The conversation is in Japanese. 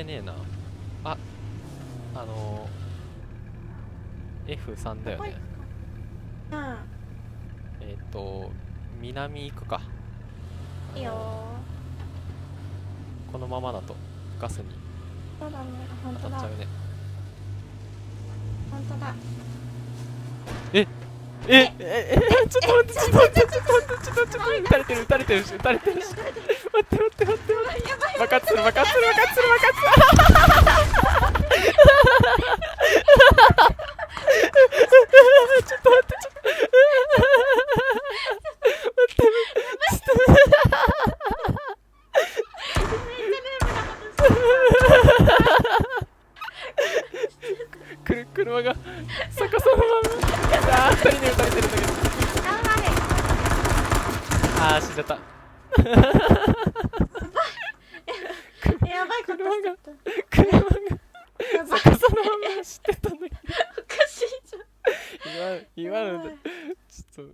てねえな。あ、あのF3 だよね。うん。南行くか。いいよこのままだとガスにそうだね。本当だ。当たっちゃうね。本当だ。ちょっと待って、ちょっと待って、ちょっと待って、ちょっと待って、ちょっと待って、撃たれてる、撃たれてるし、撃たれてるし。待って、待って、待って、やばい。爆発する、爆発する、爆発する、爆発する。ちょっと待って、ちょっと待って、車が逆さのまま。あー、二人に撃たれてるんだけど。頑張れ。あー、死んじゃった。やばいこと車がしちゃった。車がやばい。逆さのまま走ってたんだけど。おかしいじゃん。今のでちょっと